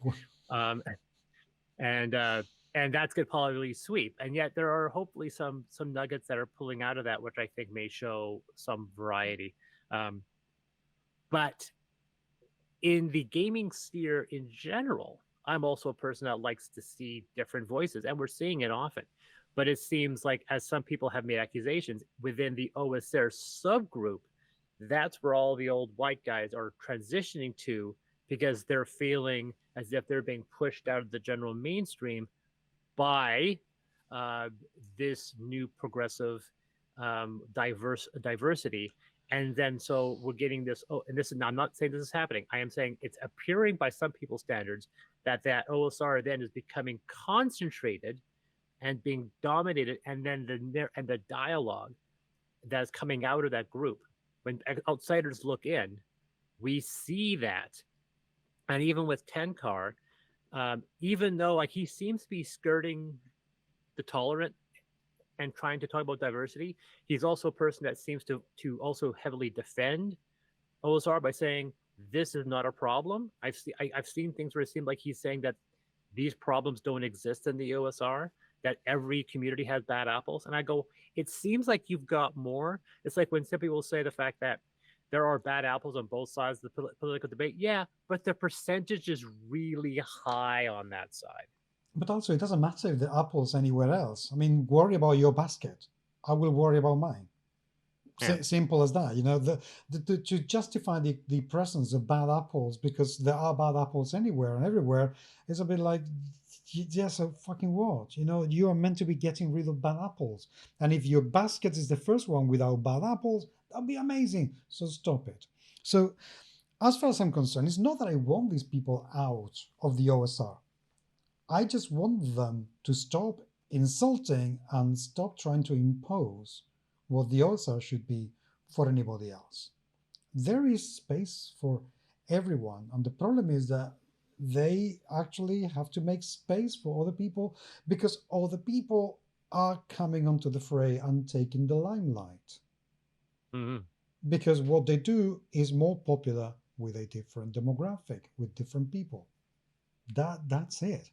And that's going to probably sweep. And yet there are hopefully some nuggets that are pulling out of that, which I think may show some variety. But in the gaming sphere in general, I'm also a person that likes to see different voices, and we're seeing it often. But it seems like, as some people have made accusations, within the OSR subgroup, that's where all the old white guys are transitioning to, because they're feeling as if they're being pushed out of the general mainstream by uh, this new progressive diversity. And then so we're getting this. Oh, and this is, I'm not saying this is happening. I am saying it's appearing by some people's standards that OSR then is becoming concentrated and being dominated, and then the dialogue that's coming out of that group, when outsiders look in, we see that. And even with Tenkar, even though like he seems to be skirting the tolerant and trying to talk about diversity, he's also a person that seems to also heavily defend OSR by saying this is not a problem. I've seen things where it seems like he's saying that these problems don't exist in the OSR, that every community has bad apples. And I go, it seems like you've got more. It's like when some people say the fact that there are bad apples on both sides of the political debate. Yeah, but the percentage is really high on that side. But also, it doesn't matter if the apple's anywhere else. I mean, worry about your basket. I will worry about mine. Yeah. Simple as that. You know, to justify the presence of bad apples because there are bad apples anywhere and everywhere is a bit like, yeah, so fucking what? You know, you are meant to be getting rid of bad apples. And if your basket is the first one without bad apples, that'd be amazing. So stop it. So, as far as I'm concerned, it's not that I want these people out of the OSR. I just want them to stop insulting and stop trying to impose what the OSR should be for anybody else. There is space for everyone, and the problem is that they actually have to make space for other people because other people are coming onto the fray and taking the limelight. Mm-hmm. Because what they do is more popular with a different demographic, with different people. That's it.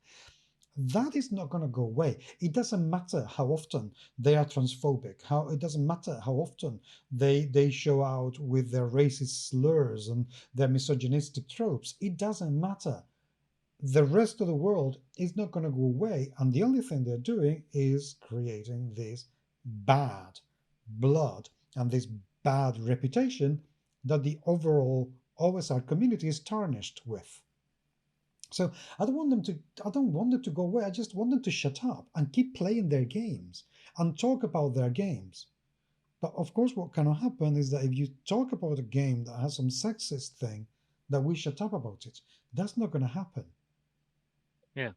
That is not going to go away. It doesn't matter how often they are transphobic. It doesn't matter how often they show out with their racist slurs and their misogynistic tropes. It doesn't matter. The rest of the world is not going to go away, and the only thing they're doing is creating this bad blood and this bad reputation that the overall OSR community is tarnished with. So I don't want them to go away. I just want them to shut up and keep playing their games and talk about their games. But of course, what cannot happen is that if you talk about a game that has some sexist thing, that we shut up about it. That's not going to happen. Yeah.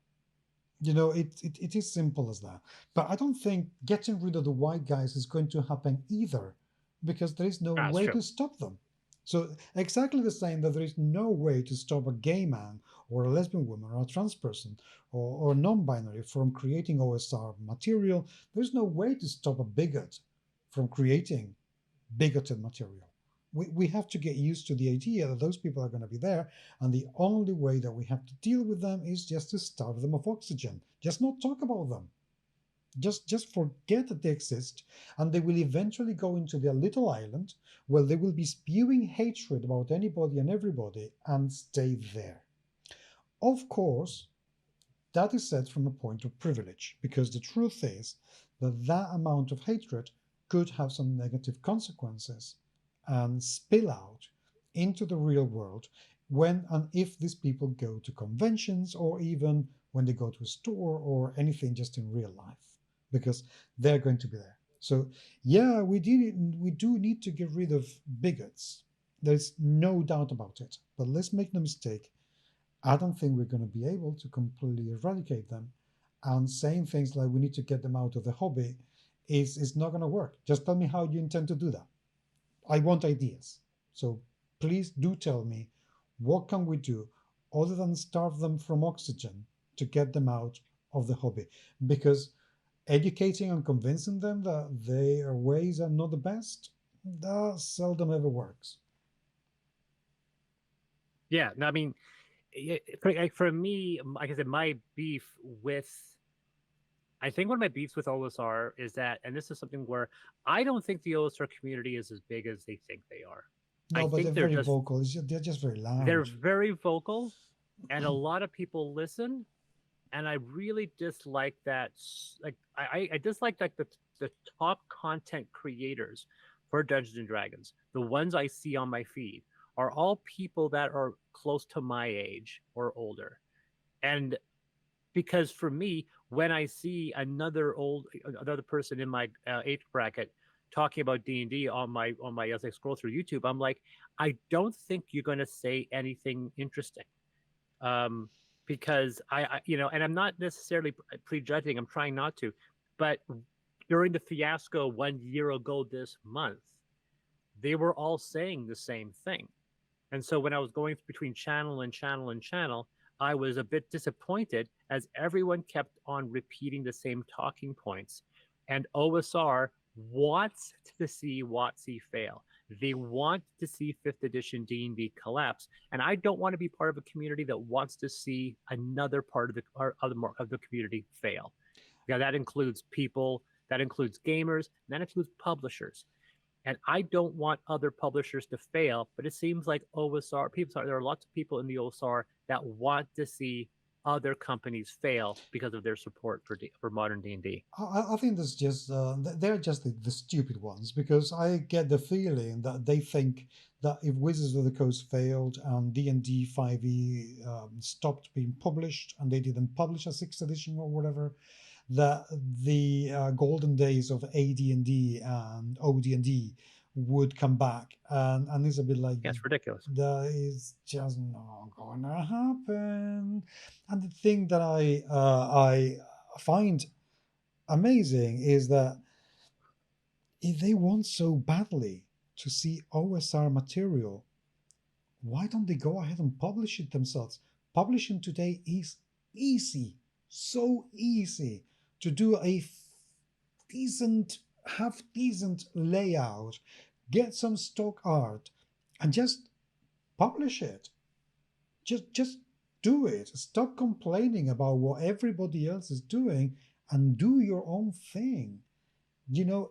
You know, it is simple as that. But I don't think getting rid of the white guys is going to happen either, because there is no way to stop them. So exactly the same that there is no way to stop a gay man or a lesbian woman or a trans person or non-binary from creating OSR material. There's no way to stop a bigot from creating bigoted material. We have to get used to the idea that those people are going to be there, and the only way that we have to deal with them is just to starve them of oxygen. Just not talk about them. Just forget that they exist, and they will eventually go into their little island where they will be spewing hatred about anybody and everybody and stay there. Of course, that is said from a point of privilege, because the truth is that that amount of hatred could have some negative consequences and spill out into the real world when and if these people go to conventions, or even when they go to a store or anything just in real life, because they're going to be there. So yeah, we do need to get rid of bigots. There's no doubt about it. But let's make no mistake, I don't think we're going to be able to completely eradicate them. And saying things like we need to get them out of the hobby is not going to work. Just tell me how you intend to do that. I want ideas. So please do tell me, what can we do other than starve them from oxygen to get them out of the hobby? Because educating and convincing them that their ways are not the best, that seldom ever works. Yeah, no, I mean, for me, like I said, my beef with, I think one of my beefs with OSR is that, and this is something where I don't think the OSR community is as big as they think they are. No, I but think they're very vocal. They're just very loud. They're very vocal, and a lot of people listen, and I really dislike that. Like I dislike like the top content creators for Dungeons and Dragons. The ones I see on my feed are all people that are close to my age or older, and because for me, when I see another person in my age bracket talking about D&D on my as I scroll through YouTube, I'm like, I don't think you're going to say anything interesting. Um, because and I'm not necessarily prejudging. I'm trying not to, but during the fiasco 1 year ago this month, they were all saying the same thing. And so when I was going between channel and channel and channel, I was a bit disappointed as everyone kept on repeating the same talking points. And OSR wants to see WotC fail. They want to see 5th edition D&D collapse. And I don't want to be part of a community that wants to see another part of the community fail. Yeah, that includes people, that includes gamers, and that includes publishers. And I don't want other publishers to fail, but it seems like there are lots of people in the OSR that want to see other companies fail because of their support for modern D&D. I think that's just they're just the stupid ones, because I get the feeling that they think that if Wizards of the Coast failed and D&D 5e stopped being published and they didn't publish a 6th edition or whatever, that the golden days of AD&D and OD&D would come back, and it's a bit like, Yeah, it's ridiculous. that is just not gonna happen. And the thing that I find amazing is that if they want so badly to see OSR material, why don't they go ahead and publish it themselves? Publishing today is easy, so easy to do a decent, half decent layout, get some stock art, and just publish it. Just do it. Stop complaining about what everybody else is doing and do your own thing.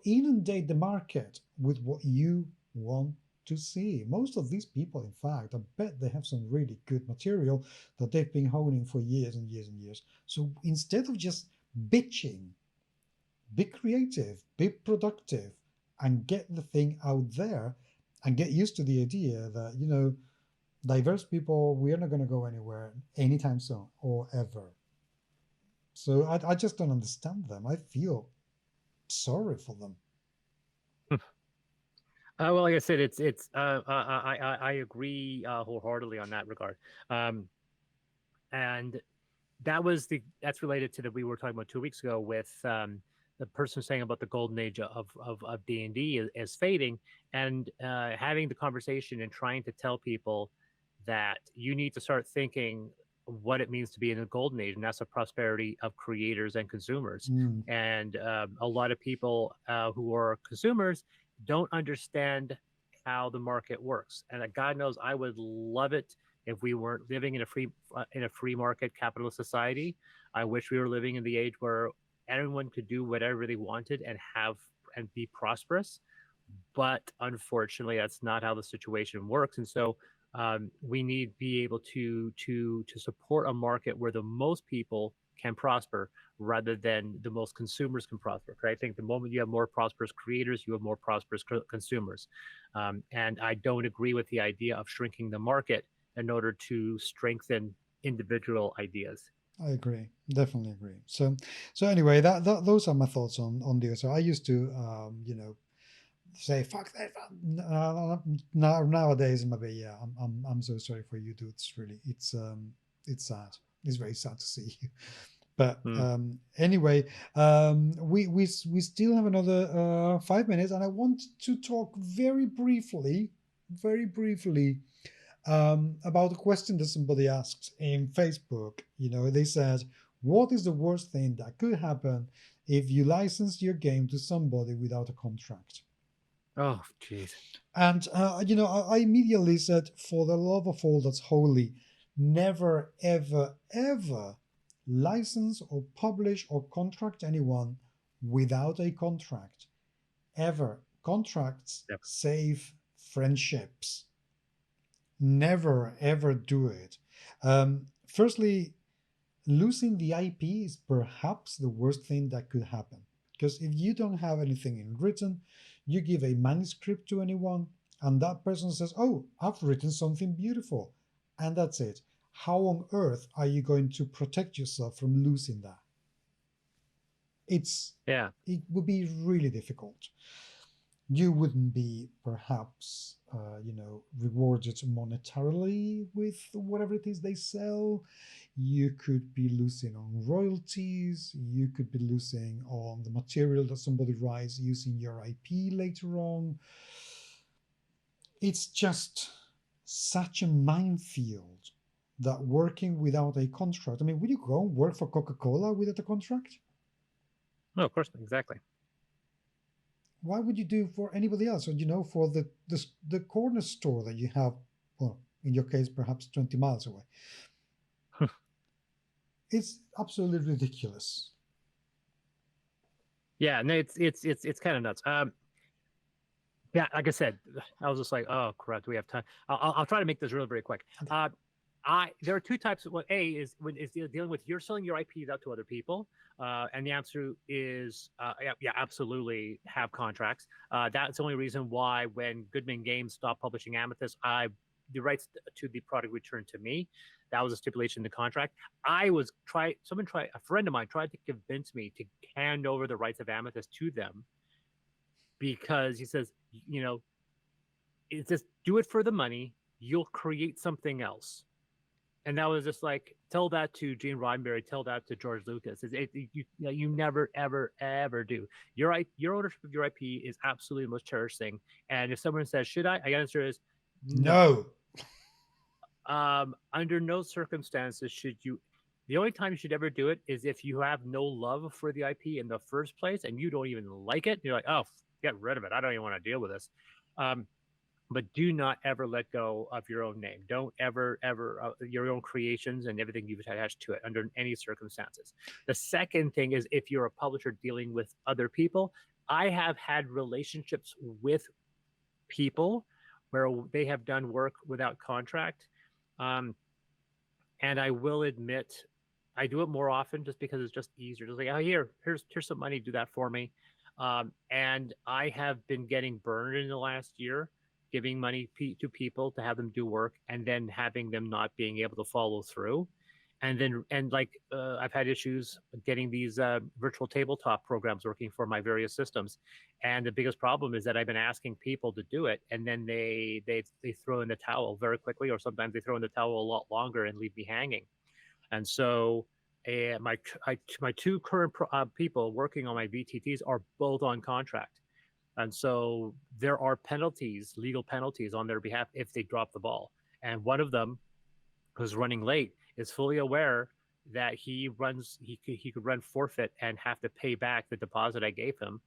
Inundate the market with what you want to see. Most of these people, in fact, I bet they have some really good material that they've been honing for years and years and years. So instead of just bitching, be creative, be productive, and get the thing out there, and get used to the idea that, diverse people, we are not going to go anywhere anytime soon or ever. So I just don't understand them. I feel sorry for them. Well, like I said, I agree wholeheartedly on that regard, and that's related to we were talking about 2 weeks ago with the person saying about the golden age of D&D is fading, and having the conversation and trying to tell people that you need to start thinking what it means to be in a golden age, and that's a prosperity of creators and consumers. Mm. And a lot of people who are consumers don't understand how the market works. And God knows, I would love it if we weren't living in a free market capitalist society. I wish we were living in the age where everyone could do whatever they wanted and be prosperous. But unfortunately, that's not how the situation works. And so we need to be able to support a market where the most people can prosper rather than the most consumers can prosper. I think the moment you have more prosperous creators, you have more prosperous consumers. And I don't agree with the idea of shrinking the market in order to strengthen individual ideas. I agree, definitely agree. So anyway, that those are my thoughts on this. So I used to, say fuck that. Nowadays, maybe, yeah. I'm so sorry for you, dude. It's sad. It's very sad to see you. But anyway, we still have another 5 minutes, and I want to talk very briefly, about a question that somebody asked in Facebook. They said, "What is the worst thing that could happen if you license your game to somebody without a contract?" Oh, jeez. And I immediately said, "For the love of all that's holy, never, ever, ever license or publish or contract anyone without a contract. Ever. Contracts save friendships. Never, ever do it." Firstly, losing the IP is perhaps the worst thing that could happen. Because if you don't have anything in written, you give a manuscript to anyone, and that person says, "Oh, I've written something beautiful," and that's it. How on earth are you going to protect yourself from losing that? Yeah. It would be really difficult. You wouldn't be perhaps rewarded monetarily with whatever it is they sell. You could be losing on royalties. You could be losing on the material that somebody writes using your IP later on. It's just such a minefield that working without a contract. I mean, would you go and work for Coca-Cola without a contract? No, of course, exactly. Why would you do for anybody else? Or, for the corner store that you have, well, in your case, perhaps 20 miles away. It's absolutely ridiculous. Yeah, no, it's kind of nuts. Yeah, like I said, I was just like, oh crap, do we have time? I'll try to make this really very quick. There are two types of what is dealing with you're selling your IPs out to other people, and the answer is yeah, absolutely have contracts. That's the only reason why when Goodman Games stopped publishing Amethyst, the rights to the product returned to me. That was a stipulation in the contract. A friend of mine tried to convince me to hand over the rights of Amethyst to them because he says, it's just do it for the money. You'll create something else. And that was just like, tell that to Gene Roddenberry, tell that to George Lucas. You never, ever, ever do. Your ownership of your IP is absolutely the most cherished thing. And if someone says, should I? The answer is no. Under no circumstances should you. The only time you should ever do it is if you have no love for the IP in the first place and you don't even like it. You're like, oh, get rid of it. I don't even want to deal with this. But do not ever let go of your own name. Don't ever, your own creations and everything you've attached to it under any circumstances. The second thing is if you're a publisher dealing with other people, I have had relationships with people where they have done work without contract. And I will admit, I do it more often just because it's just easier. Just like, oh, here's some money, do that for me. And I have been getting burned in the last year, giving money to people to have them do work and then having them not being able to follow through. I've had issues getting these virtual tabletop programs working for my various systems. And the biggest problem is that I've been asking people to do it, and then they throw in the towel very quickly, or sometimes they throw in the towel a lot longer and leave me hanging. And so my two current people working on my VTTs are both on contract. And so there are penalties, legal penalties on their behalf if they drop the ball. And one of them, who's running late, is fully aware that he could run forfeit and have to pay back the deposit I gave him.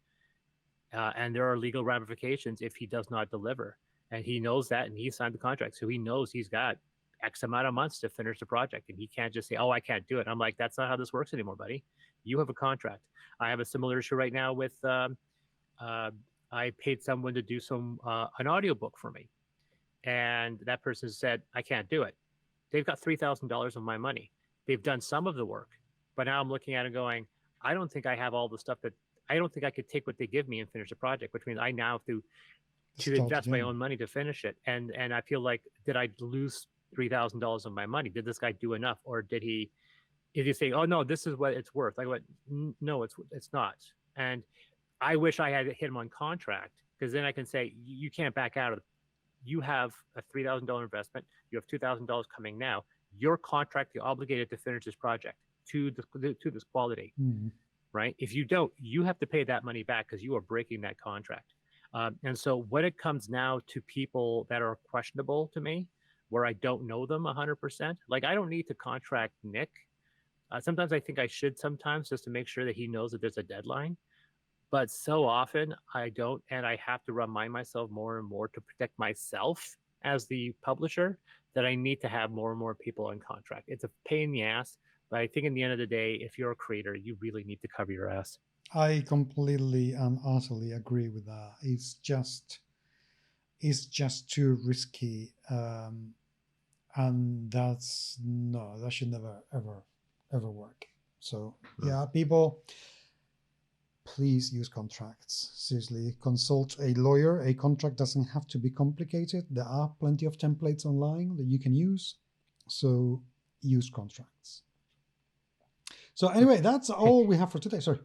And there are legal ramifications if he does not deliver. And he knows that, and he signed the contract. So he knows he's got X amount of months to finish the project. And he can't just say, oh, I can't do it. I'm like, that's not how this works anymore, buddy. You have a contract. I have a similar issue right now with I paid someone to do an audiobook for me. And that person said, I can't do it. They've got $3,000 of my money. They've done some of the work, but now I'm looking at it going, I don't think I have all the stuff I don't think I could take what they give me and finish the project, which means I now have to invest my own money to finish it. And I feel like, did I lose $3,000 of my money? Did this guy do enough? Or did he say, oh no, this is what it's worth? I went, no, it's not. And I wish I had hit him on contract, because then I can say, you can't back out of it. You have a $3,000 investment. You have $2,000 coming now. You're contractually obligated to finish this project to this quality, right? If you don't, you have to pay that money back because you are breaking that contract. And so when it comes now to people that are questionable to me, where I don't know them 100%, like I don't need to contract Nick. Sometimes I think I should sometimes, just to make sure that he knows that there's a deadline. But so often I don't, and I have to remind myself more and more to protect myself as the publisher that I need to have more and more people on contract. It's a pain in the ass, but I think in the end of the day, if you're a creator, you really need to cover your ass. I completely and utterly agree with that. It's just too risky, and that should never ever work. So yeah, people, please use contracts. Seriously, consult a lawyer. A contract doesn't have to be complicated. There are plenty of templates online that you can use. So use contracts. So anyway, that's all we have for today. Sorry.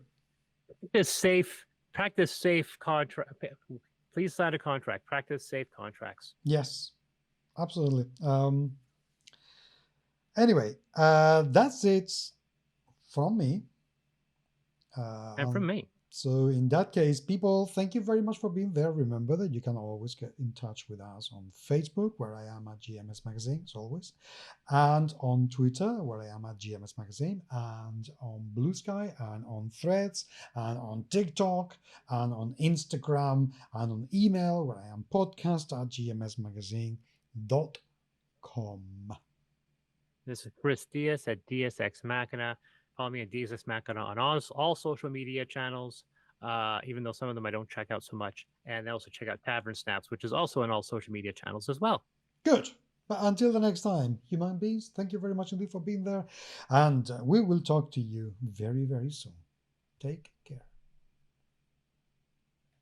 Practice safe contract. Please sign a contract. Practice safe contracts. Yes, absolutely. Anyway, that's it from me. And from me. So in that case, people, thank you very much for being there. Remember that you can always get in touch with us on Facebook, where I am at GMS Magazine, as always, and on Twitter, where I am at GMS Magazine, and on Blue Sky, and on Threads, and on TikTok, and on Instagram, and on email, where I am podcast@gmsmagazine.com. This is Chris Diaz at DSX Machina. Follow me at DSX Machina on all social media channels, even though some of them I don't check out so much. And also check out Tavern Snaps, which is also on all social media channels as well. Good. But until the next time, human beings, thank you very much indeed for being there. And we will talk to you very, very soon. Take care.